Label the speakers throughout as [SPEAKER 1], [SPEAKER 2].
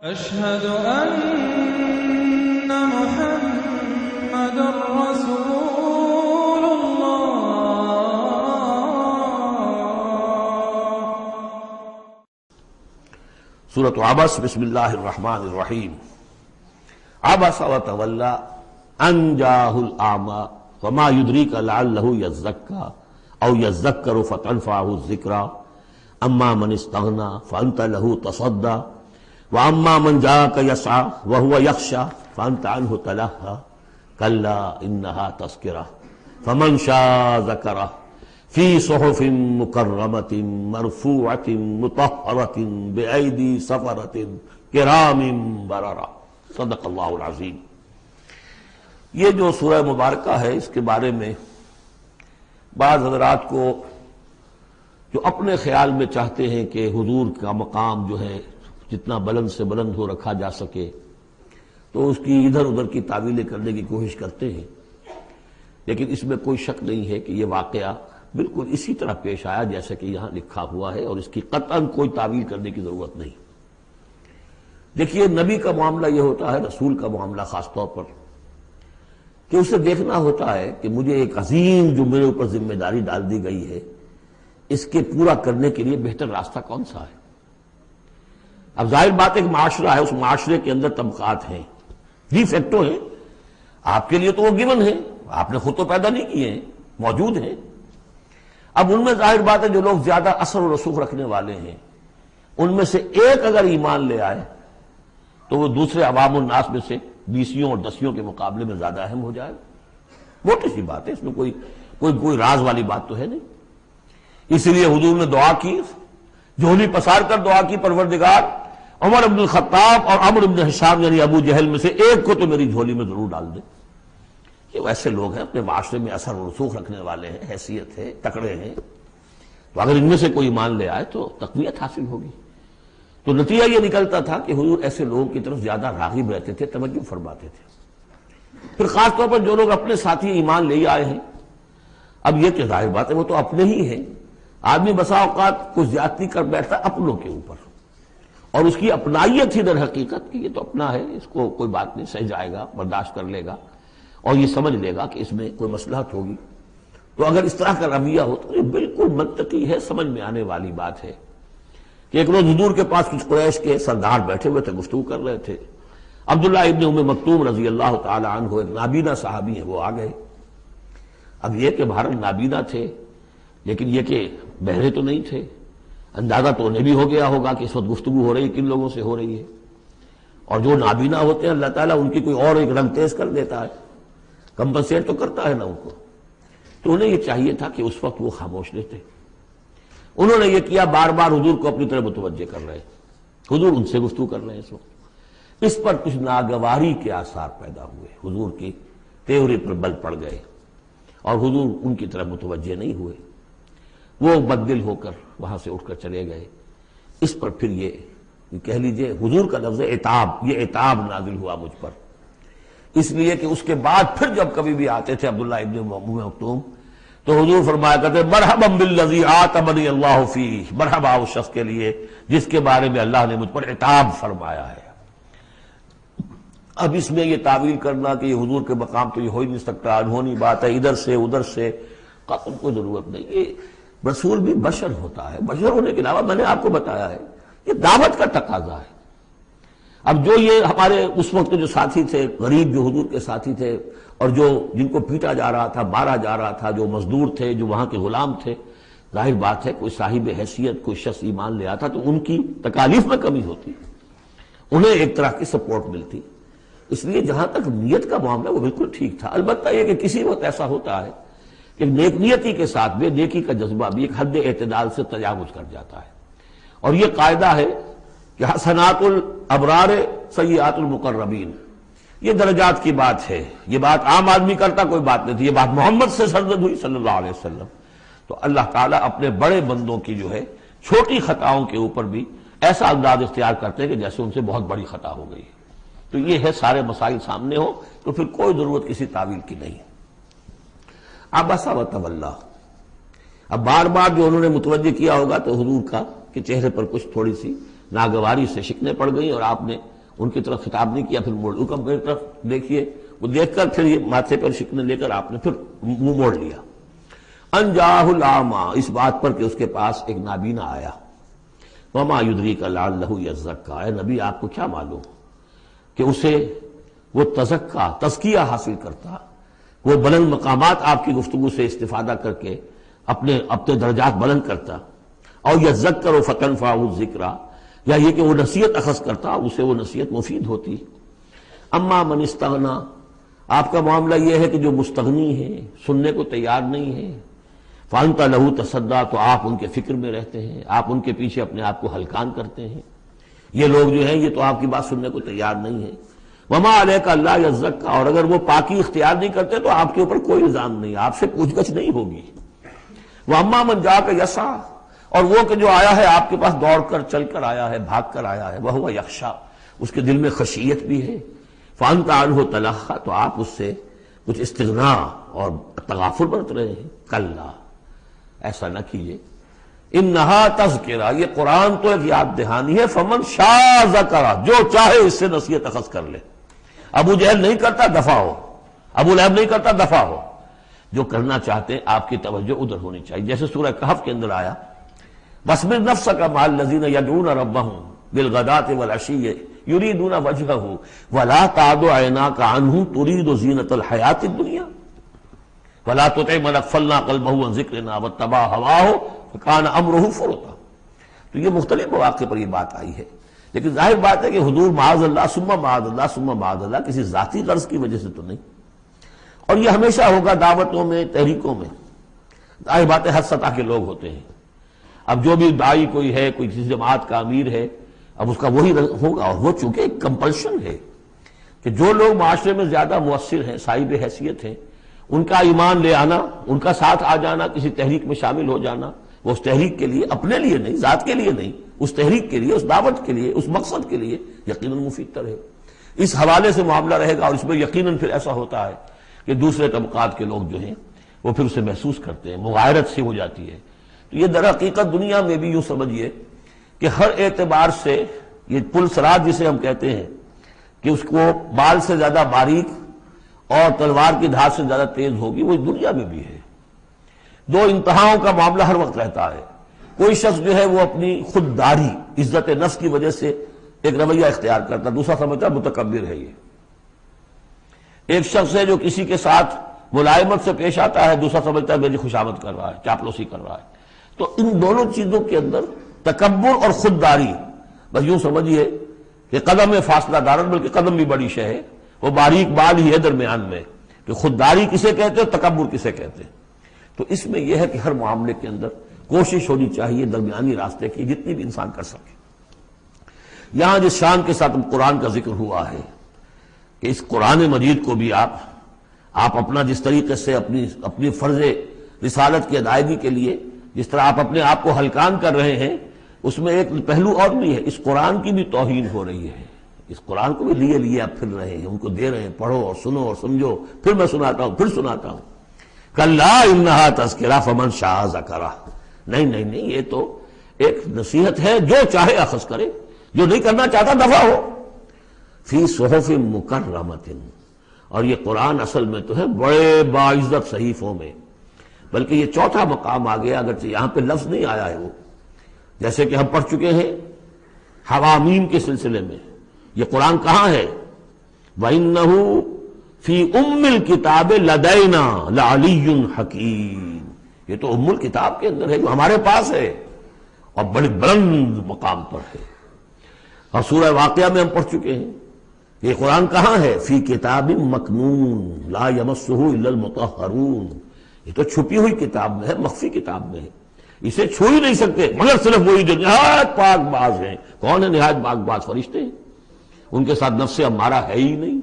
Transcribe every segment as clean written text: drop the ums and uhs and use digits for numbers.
[SPEAKER 1] أشهد أن محمد رسول الله.
[SPEAKER 2] سورة عبس بسم اللہ الرحمن الرحیم. عبس وتولى ان جاءه الأعمى وما يدريك لعله يزكى أو يذكر فتنفعه الذكرى أما من استغنى فأنت له تصدى وأما من جاءك يسعى وهو يخشى فأنت عنه تلهى كلا إنها تذكرة فمن شاء ذكره في صحف مكرمة مرفوعة مطهرة بأيدي سفرة كرام بررة. صدق اللہ العظیم. یہ جو سورہ مبارکہ ہے اس کے بارے میں بعض حضرات کو جو اپنے خیال میں چاہتے ہیں کہ حضور کا مقام جو ہے جتنا بلند سے بلند ہو رکھا جا سکے تو اس کی ادھر ادھر کی تعویلیں کرنے کی کوشش کرتے ہیں، لیکن اس میں کوئی شک نہیں ہے کہ یہ واقعہ بالکل اسی طرح پیش آیا جیسا کہ یہاں لکھا ہوا ہے، اور اس کی قطعاً کوئی تعویل کرنے کی ضرورت نہیں. دیکھیے، نبی کا معاملہ یہ ہوتا ہے، رسول کا معاملہ خاص طور پر، کہ اسے دیکھنا ہوتا ہے کہ مجھے ایک عظیم جو میرے اوپر ذمہ داری ڈال دی گئی ہے اس کے پورا کرنے کے لیے بہتر راستہ کون سا ہے. اب ظاہر بات ایک معاشرہ ہے، اس معاشرے کے اندر طبقات ہیں، ڈی فیکٹو ہیں. آپ کے لیے تو وہ گیون ہیں، آپ نے خود تو پیدا نہیں کیے ہیں، موجود ہیں. اب ان میں ظاہر بات ہے جو لوگ زیادہ اثر و رسوخ رکھنے والے ہیں ان میں سے ایک اگر ایمان لے آئے تو وہ دوسرے عوام الناس میں سے بیسیوں اور دسیوں کے مقابلے میں زیادہ اہم ہو جائے. موٹی سی بات ہے، اس میں کوئی راز والی بات تو ہے نہیں. اس لیے حضور نے دعا کی، جھولی پسار کر دعا کی، پروردگار عمر بن الخطاب اور عمرو بن ہشام یعنی ابو جہل میں سے ایک کو تو میری جھولی میں ضرور ڈال دے. یہ ویسے لوگ ہیں اپنے معاشرے میں اثر و رسوخ رکھنے والے ہیں، حیثیت ہے، تکڑے ہیں، تو اگر ان میں سے کوئی ایمان لے آئے تو تقویت حاصل ہوگی. تو نتیجہ یہ نکلتا تھا کہ حضور ایسے لوگوں کی طرف زیادہ راغب رہتے تھے، توجہ فرماتے تھے. پھر خاص طور پر جو لوگ اپنے ساتھی ایمان لے آئے ہیں، اب یہ کہ ظاہر بات ہے وہ تو اپنے ہی ہیں. آدمی بسا اوقات کچھ زیادتی کر بیٹھتا اپنوں کے اوپر، اور اس کی اپنائیت ہی در حقیقت کہ یہ تو اپنا ہے، اس کو کوئی بات نہیں، سہ جائے گا، برداشت کر لے گا اور یہ سمجھ لے گا کہ اس میں کوئی مصلحت ہوگی. تو اگر اس طرح کا رویہ ہو تو یہ بالکل منطقی ہے، سمجھ میں آنے والی بات ہے. کہ ایک روز حضور کے پاس کچھ قریش کے سردار بیٹھے ہوئے تھے، گفتگو کر رہے تھے. عبداللہ ابن ام مکتوم رضی اللہ تعالی عنہ ایک نابینا صحابی ہیں، وہ آ گئے. اب یہ کہ بہرحال نابینا تھے، لیکن یہ کہ بہرے تو نہیں تھے. اندازہ تو انہیں بھی ہو گیا ہوگا کہ اس وقت گفتگو ہو رہی کن لوگوں سے ہو رہی ہے. اور جو نابینا ہوتے ہیں اللہ تعالیٰ ان کی کوئی اور ایک رنگ تیز کر دیتا ہے، کمپنسیٹ تو کرتا ہے نا ان کو. تو انہیں یہ چاہیے تھا کہ اس وقت وہ خاموش رہتے. انہوں نے یہ کیا، بار بار حضور کو اپنی طرف متوجہ کر رہے. حضور ان سے گفتگو کر رہے ہیں اس وقت. اس پر کچھ ناگواری کے آثار پیدا ہوئے، حضور کی تیوری پر بل پڑ گئے اور حضور ان کی طرف متوجہ نہیں ہوئے. وہ بددل ہو کر وہاں سے اٹھ کر چلے گئے. اس پر پھر یہ کہہ لیجئے حضور کا لفظ عتاب، یہ عتاب نازل ہوا مجھ پر، اس لیے کہ اس کے بعد پھر جب کبھی بھی آتے تھے عبداللہ ابن ام مکتوم تو حضور فرمایا کرتے مرحبا بالذی عاتبنی اللہ فیہ، مرحبا اس شخص کے لیے جس کے بارے میں اللہ نے مجھ پر عتاب فرمایا ہے. اب اس میں یہ تعویل کرنا کہ یہ حضور کے مقام تو یہ ہو ہی نہیں سکتا، انہونی بات ہے، ادھر سے ادھر سے، قطعاً کوئی ضرورت نہیں. یہ رسول بھی بشر ہوتا ہے، بشر ہونے کے علاوہ میں نے آپ کو بتایا ہے یہ دعوت کا تقاضا ہے. اب جو یہ ہمارے اس وقت جو ساتھی تھے، غریب جو حضور کے ساتھی تھے، اور جو جن کو پیٹا جا رہا تھا، مارا جا رہا تھا، جو مزدور تھے، جو وہاں کے غلام تھے، ظاہر بات ہے کوئی صاحب حیثیت کوئی شخص ایمان لے آتا تو ان کی تکالیف میں کمی ہوتی، انہیں ایک طرح کی سپورٹ ملتی. اس لیے جہاں تک نیت کا معاملہ وہ بالکل ٹھیک تھا. البتہ یہ کہ کسی وقت ایسا ہوتا ہے کہ نیک نیتی کے ساتھ بے نیکی کا جذبہ بھی ایک حد اعتدال سے تجاوز کر جاتا ہے. اور یہ قاعدہ ہے کہ حسنات الابرار سیئات المقربین، یہ درجات کی بات ہے. یہ بات عام آدمی کرتا کوئی بات نہیں تھی، یہ بات محمد سے سرزد ہوئی صلی اللہ علیہ وسلم. تو اللہ تعالیٰ اپنے بڑے بندوں کی جو ہے چھوٹی خطاؤں کے اوپر بھی ایسا انداز اختیار کرتے ہیں کہ جیسے ان سے بہت بڑی خطا ہو گئی. تو یہ ہے سارے مسائل سامنے ہو تو پھر کوئی ضرورت کسی تعویل کی نہیں. عبس وتولی، اب بار بار جو انہوں نے متوجہ کیا ہوگا تو حضور کا کہ چہرے پر کچھ تھوڑی سی ناگواری سے شکنیں پڑ گئیں اور آپ نے ان کی طرف خطاب نہیں کیا، پھر موڑ میری طرف دیکھیے، وہ دیکھ کر پھر یہ ماتھے پر شکن لے کر آپ نے پھر منہ موڑ لیا۔ ان جاءہ الاعمی، اس بات پر کہ اس کے پاس ایک نابینا آیا۔ وما یدریک لعلہ یزکی، اے نبی آپ کو کیا معلوم کہ اسے وہ تزکیہ حاصل کرتا، وہ بلند مقامات آپ کی گفتگو سے استفادہ کر کے اپنے درجات بلند کرتا، او یذکر فتنفعہ الذکریٰ، یا یہ کہ وہ نصیحت اخذ کرتا، اسے وہ نصیحت مفید ہوتی۔ اما من استغنی، آپ کا معاملہ یہ ہے کہ جو مستغنی ہے، سننے کو تیار نہیں ہے، فانت لہ تصدیٰ، تو آپ ان کے فکر میں رہتے ہیں، آپ ان کے پیچھے اپنے آپ کو ہلکان کرتے ہیں۔ یہ لوگ جو ہیں یہ تو آپ کی بات سننے کو تیار نہیں ہے۔ وما علیک الا یزکی، اور اگر وہ پاکی اختیار نہیں کرتے تو آپ کے اوپر کوئی الزام نہیں، آپ سے پوچھ گچھ نہیں ہوگی۔ واما من جاءک یسعی، اور وہ کہ جو آیا ہے آپ کے پاس دوڑ کر چل کر آیا ہے، بھاگ کر آیا ہے، وہو یخشی، اس کے دل میں خشیت بھی ہے، فانت عنہ تلہی، تو آپ اس سے کچھ استغنا اور تغافل برت رہے ہیں۔ کلا، ایسا نہ کیجیے، انہا تذکرہ، یہ قرآن تو ایک یاد دہانی ہے، فمن شاء ذکر، جو چاہے اس سے نصیحت اخذ کر لے۔ ابو جہل نہیں کرتا، دفع ہو، ابو لہب نہیں کرتا، دفع ہو۔ جو کرنا چاہتے ہیں آپ کی توجہ ادھر ہونی چاہیے، جیسے سورہ کہف کے اندر آیا، وَاصْبِرْ نَفْسَكَ مَعَ الَّذِينَ يَدْعُونَ رَبَّهُمْ بِالْغَدَاةِ وَالْعَشِيِّ يُرِيدُونَ وَجْهَهُ وَلَا تَعْدُ عَيْنَاكَ عَنْهُمْ تُرِيدُ زِينَةَ الْحَيَاةِ الدُّنْيَا وَلَا تُطِعْ مَنْ أَغْفَلْنَا قَلْبَهُ عَنْ ذِكْرِنَا وَاتَّبَعَ هَوَاهُ فَكَانَ أَمْرُهُ فُرُطًا۔ تو یہ مختلف مواقع پر یہ بات آئی ہے، لیکن ظاہر بات ہے کہ حضور معاذ اللہ ثم معاذ اللہ ثم معاذ اللہ کسی ذاتی غرض کی وجہ سے تو نہیں، اور یہ ہمیشہ ہوگا دعوتوں میں، تحریکوں میں۔ ظاہر بات ہے ہر سطح کے لوگ ہوتے ہیں، اب جو بھی داعی کوئی ہے، کوئی کسی جماعت کا امیر ہے، اب اس کا وہی ہوگا، اور وہ چونکہ ایک کمپلشن ہے کہ جو لوگ معاشرے میں زیادہ مؤثر ہیں، صاحب حیثیت ہیں، ان کا ایمان لے آنا، ان کا ساتھ آ جانا، کسی تحریک میں شامل ہو جانا، وہ اس تحریک کے لیے، اپنے لیے نہیں، ذات کے لیے نہیں، اس تحریک کے لیے، اس دعوت کے لیے، اس مقصد کے لیے یقیناً مفید تر ہے۔ اس حوالے سے معاملہ رہے گا، اور اس میں یقیناً پھر ایسا ہوتا ہے کہ دوسرے طبقات کے لوگ جو ہیں وہ پھر اسے محسوس کرتے ہیں، مغایرت سی ہو جاتی ہے۔ تو یہ در حقیقت دنیا میں بھی یوں سمجھیے کہ ہر اعتبار سے یہ پل سرات جسے ہم کہتے ہیں کہ اس کو بال سے زیادہ باریک اور تلوار کی دھار سے زیادہ تیز ہوگی، وہ دنیا میں بھی ہے۔ دو انتہاؤں کا معاملہ ہر وقت رہتا ہے۔ کوئی شخص جو ہے وہ اپنی خودداری، عزت نفس کی وجہ سے ایک رویہ اختیار کرتا، دوسرا سمجھتا متکبر ہے۔ یہ ایک شخص ہے جو کسی کے ساتھ ملائمت سے پیش آتا ہے، دوسرا سمجھتا ہے میری خوشامد کر رہا ہے، چاپلوسی کر رہا ہے۔ تو ان دونوں چیزوں کے اندر تکبر اور خودداری، بس یوں سمجھیے کہ قدم میں فاصلہ دارن، بلکہ قدم بھی بڑی شے ہے، وہ باریک بال ہی ہے درمیان میں، کہ خودداری کسے کہتے ہیں، تکبر کسے کہتے ہیں۔ تو اس میں یہ ہے کہ ہر معاملے کے اندر کوشش ہونی چاہیے درمیانی راستے کی، جتنی بھی انسان کر سکے۔ یہاں جس شان کے ساتھ قرآن کا ذکر ہوا ہے کہ اس قرآن مجید کو بھی آپ اپنا جس طریقے سے اپنی فرض رسالت کی ادائیگی کے لیے جس طرح آپ اپنے آپ کو ہلکان کر رہے ہیں، اس میں ایک پہلو اور بھی ہے، اس قرآن کی بھی توہین ہو رہی ہے۔ اس قرآن کو بھی لیے آپ پھر رہے ہیں، ان کو دے رہے ہیں، پڑھو اور سنو اور سمجھو، پھر میں سناتا ہوں، پھر سناتا ہوں۔ کلا انہا تذکرہ فمن شاء ذکرہ، نہیں، یہ تو ایک نصیحت ہے، جو چاہے اخذ کرے، جو نہیں کرنا چاہتا دفع ہو۔ فی صحف مکرمۃ، اور یہ قرآن اصل میں تو ہے بڑے باعزت صحیفوں میں، بلکہ یہ چوتھا مقام آ گیا، اگرچہ یہاں پہ لفظ نہیں آیا ہے وہ، جیسے کہ ہم پڑھ چکے ہیں حوامیم کے سلسلے میں۔ یہ قرآن کہاں ہے؟ وَإِنَّهُ فِي أُمِّ الْكِتَابِ لَدَيْنَا لَعَلِيٌّ حَكِيمٌ، یہ تو ام الکتاب کے اندر ہے جو ہمارے پاس ہے اور بڑے بلند مقام پر ہے۔ اور سورہ واقعہ میں ہم پڑھ چکے ہیں یہ قرآن کہاں ہے؟ فی کتاب مکنون لا یمسہ الا المطہرون، یہ تو چھپی ہوئی کتاب میں ہے، مخفی کتاب میں ہے، اسے چھو ہی نہیں سکتے مگر صرف وہی جو نہایت پاک باز ہیں۔ کون ہے نہایت پاک باز؟ فرشتے ہیں، ان کے ساتھ نفس امارہ ہے ہی نہیں،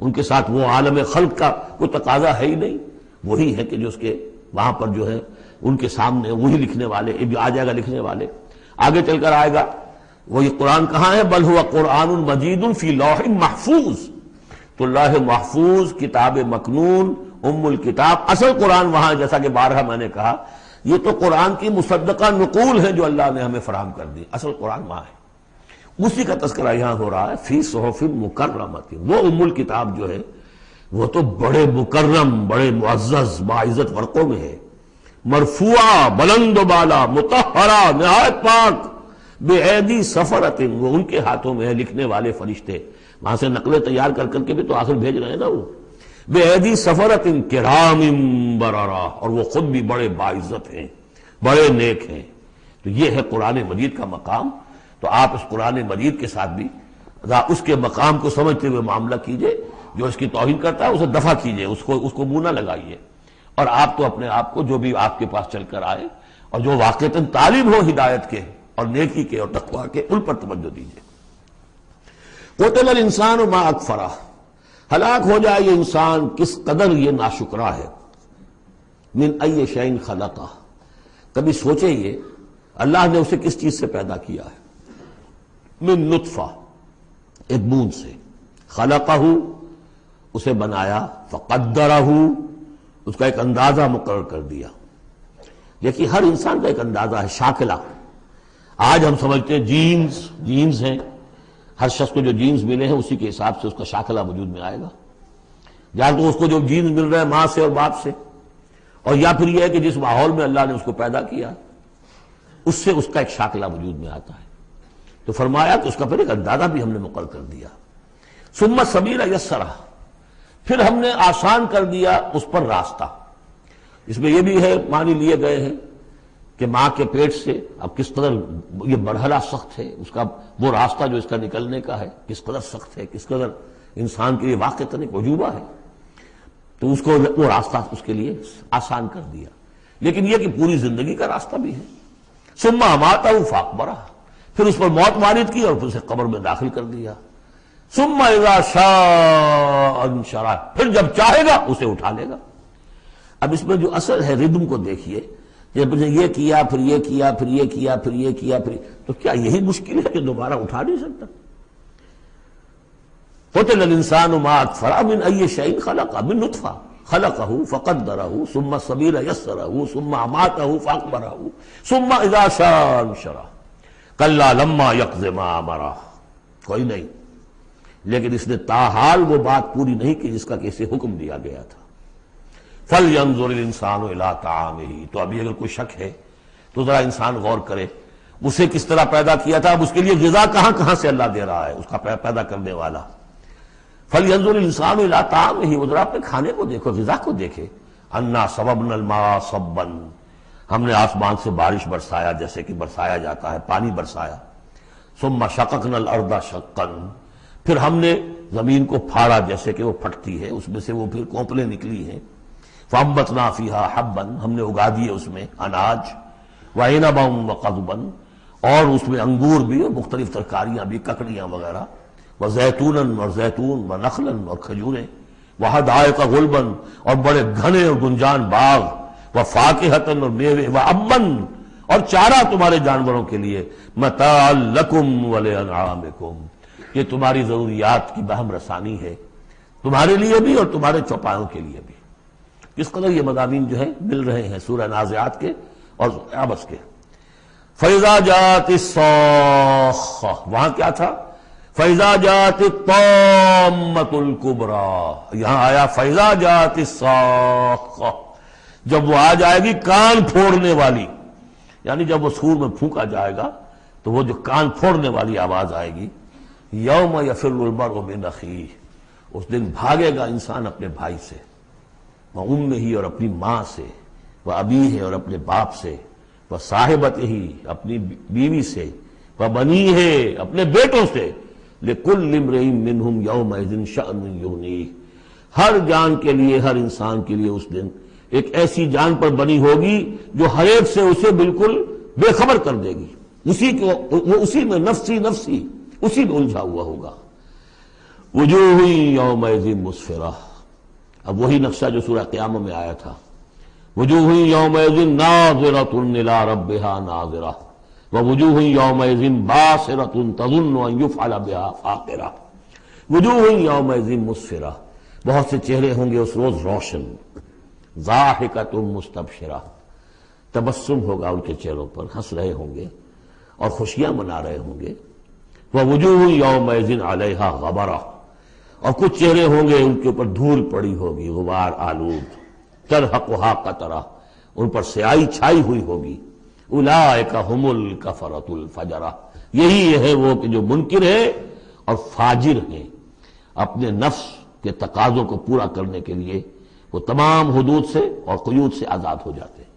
[SPEAKER 2] ان کے ساتھ وہ عالم خلق کا کوئی تقاضا ہے ہی نہیں، وہی ہے کہ جو اس کے وہاں پر جو ہے ان کے سامنے وہی لکھنے والے، ابھی آ جائے گا لکھنے والے، آگے چل کر آئے گا۔ وہ یہ قرآن کہاں ہے؟ بل ہوا قرآن مجید فی لوح محفوظ، تو لوح محفوظ، کتاب مکنون، ام الکتاب، اصل قرآن وہاں، جیسا کہ بارہا میں نے کہا یہ تو قرآن کی مصدقہ نقول ہے جو اللہ نے ہمیں فراہم کر دی، اصل قرآن وہاں ہے۔ اسی کا تذکرہ یہاں ہو رہا ہے فی صحف مکرمۃ. وہ ام الکتاب جو ہے وہ تو بڑے مکرم، بڑے معزز باعزت ورقوں میں ہے. مرفوعہ، بلند و بالا، مطہرہ، نہایت پاک، بے ایدی سفرۃ، وہ ان کے ہاتھوں میں ہے لکھنے والے فرشتے. وہاں سے نقلیں تیار کر کر کے بھی تو آخر بھیج رہے ہیں نا وہ. بے ایدی سفرۃ کرام بررہ، اور وہ خود بھی بڑے باعزت ہیں، بڑے نیک ہیں. تو یہ ہے قرآن مجید کا مقام. تو آپ اس قرآن مجید کے ساتھ بھی اس کے مقام کو سمجھتے ہوئے معاملہ کیجئے. جو اس کی توہین کرتا ہے اسے دفع کیجئے، اس کو منہ نہ لگائیے. اور آپ تو اپنے آپ کو جو بھی آپ کے پاس چل کر آئے اور جو واقعتاً طالب ہو ہدایت کے اور نیکی کے اور تقویٰ کے، ان پر توجہ دیجئے. قتل الانسان ما اکفرہ، ہلاک ہو جائے یہ انسان کس قدر یہ ناشکرا ہے. من ای شیء خلقہ، کبھی سوچے یہ اللہ نے اسے کس چیز سے پیدا کیا ہے. من نطفہ، ایک بوند سے. خلقہ، اسے بنایا. فقدرہ، اس کا ایک اندازہ مقرر کر دیا. دیکھیے ہر انسان کا ایک اندازہ ہے، شاکلہ. آج ہم سمجھتے ہیں جینز ہیں، ہر شخص کو جو جینز ملے ہیں اسی کے حساب سے اس کا شاکلہ وجود میں آئے گا. یا تو اس کو جو جینز مل رہے ہیں ماں سے اور باپ سے، اور یا پھر یہ ہے کہ جس ماحول میں اللہ نے اس کو پیدا کیا اس سے اس کا ایک شاکلہ وجود میں آتا ہے. تو فرمایا کہ اس کا پھر ایک اندازہ بھی ہم نے مقرر کر دیا. ثم السبیل یسرہ، پھر ہم نے آسان کر دیا اس پر راستہ. اس میں یہ بھی ہے معنی لیے گئے ہیں کہ ماں کے پیٹ سے اب کس قدر یہ مرحلہ سخت ہے، اس کا وہ راستہ جو اس کا نکلنے کا ہے کس قدر سخت ہے، کس قدر انسان کے لیے واقعتاً ایک عجوبہ ہے. تو اس کو وہ راستہ اس کے لیے آسان کر دیا. لیکن یہ کہ پوری زندگی کا راستہ بھی ہے. ثم اماتہ فاقبرہ، پھر اس پر موت وارد کی اور پھر اسے قبر میں داخل کر دیا. ثم اذا شاء انشرہ، پھر جب چاہے گا اسے اٹھا لے گا. اب اس میں جو اصل ہے ردم کو دیکھیے، جب یہ کیا پھر یہ کیا پھر یہ کیا پھر یہ کیا پھر، تو کیا یہی مشکل ہے کہ دوبارہ اٹھا نہیں سکتا؟ قتل الانسان ما اکفرہ من ای شیء خلقہ من نطفہ خلقہ فقدرہ ثم السبیل یسرہ ثم اماتہ فاقبرہ ثم اذا شاء انشرہ کلا لما یقض ما امرہ. کوئی نہیں، لیکن اس نے تاحال وہ بات پوری نہیں کی جس کا کہ اسے حکم دیا گیا تھا. فَلْيَنظُرِ الْإِنسَانُ إِلَىٰ طَعَامِهِ، تو ابھی اگر کوئی شک ہے تو ذرا انسان غور کرے اسے کس طرح پیدا کیا تھا، اب اس کے لیے غذا کہاں سے اللہ دے رہا ہے، اس کا پیدا کرنے والا. فَلْيَنظُرِ الْإِنسَانُ إِلَىٰ طَعَامِهِ، وہ ذرا اپنے کھانے کو دیکھو، غذا کو دیکھے. أَنَّا صَبَبْنَا الْمَاءَ صَبًّا، ہم نے آسمان سے بارش برسایا جیسے کہ برسایا جاتا ہے، پانی برسایا. ثُمَّ شَقَقْنَا الْأَرْضَ شَقًّا، پھر ہم نے زمین کو پھاڑا جیسے کہ وہ پھٹتی ہے، اس میں سے وہ پھر کونپلیں نکلی ہیں. فَأَنبَتْنَا فِيهَا حَبًّا، ہم نے اگا دیے اس میں اناج. وَعِنَبًا وَقَضْبًا، اور اس میں انگور بھی اور مختلف ترکاریاں بھی، ککڑیاں وغیرہ. وَزَيْتُونًا، اور زیتون، وَنَخْلًا، اور کھجوریں. وَحَدَائِقَ غُلْبًا، اور بڑے گھنے اور گنجان باغ. وَفَاكِهَةً، اور میوے. وَأَبًّا، اور چارہ تمہارے جانوروں کے لیے. مَتَاعًا لَكُمْ وَلِأَنْعَامِكُمْ، یہ تمہاری ضروریات کی بہم رسانی ہے، تمہارے لیے بھی اور تمہارے چوپایوں کے لیے بھی. کس قدر یہ مضامین جو ہے مل رہے ہیں سورہ نازعات کے اور عبس کے. فَإِذَا جَاءَتِ الصَّاخَّةُ، وہاں کیا تھا؟ فَإِذَا جَاءَتِ الطَّامَّةُ الْكُبْرَىٰ، یہاں آیا فَإِذَا جَاءَتِ الصَّاخَّةُ، جب وہ آ جائے گی کان پھوڑنے والی. یعنی جب وہ سور میں پھونکا جائے گا تو وہ جو کان پھوڑنے والی آواز آئے گی. یوم یفر المرء من اخیہ، اس دن بھاگے گا انسان اپنے بھائی سے. وامہ، اور اپنی ماں سے. وابیہ، اور اپنے باپ سے. وصاحبتہ، اپنی بیوی سے. وبنیہ، اپنے بیٹوں سے. لکل امرئ منہم یومئذ شأن یغنیہ، ہر جان کے لیے، ہر انسان کے لیے اس دن ایک ایسی جان پر بنی ہوگی جو ہر ایک سے اسے بالکل بے خبر کر دے گی. وہ اسی میں نفسی نفسی اسی میں الجھا ہوا ہوگا. وجوہ یومئذ مسفرہ، اب وہی نقشہ جو سورہ قیامہ میں آیا تھا. وجوہ یومئذ ناظرۃ الی ربہا ناظرہ، ووجوہ یومئذ باسرۃ تظن ان یفعل بہا فاقرہ. وجوہ یومئذ مسفرہ، بہت سے چہرے ہوں گے اس روز روشن. ضاحکۃ مستبشرہ، تبسم ہوگا ان کے چہروں پر، ہنس رہے ہوں گے اور خوشیاں منا رہے ہوں گے. وَوُجُوهٌ يَوْمَئِذٍ عَلَيْهَا غَبَرَةٌ، اور کچھ چہرے ہوں گے ان کے اوپر دھول پڑی ہوگی، غبار آلود، ترہقها قطرہ، ان پر سیاہی چھائی ہوئی ہوگی۔ اولئک هم الکفرۃ الفجرہ، یہی ہے وہ کہ جو منکر ہے اور فاجر ہیں، اپنے نفس کے تقاضوں کو پورا کرنے کے لیے وہ تمام حدود سے اور قیود سے آزاد ہو جاتے ہیں۔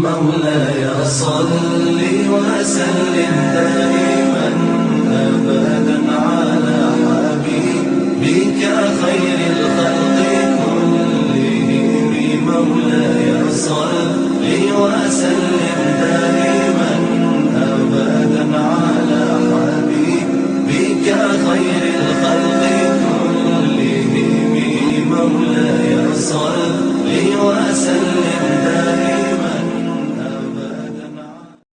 [SPEAKER 1] مولاي صل وسلم دائما أبدا على حبيبك خير الخلق كلهم. مولاي صل وسلم دائما أبدا على حبيبك خير الخلق كلهم. مولاي صل وسلم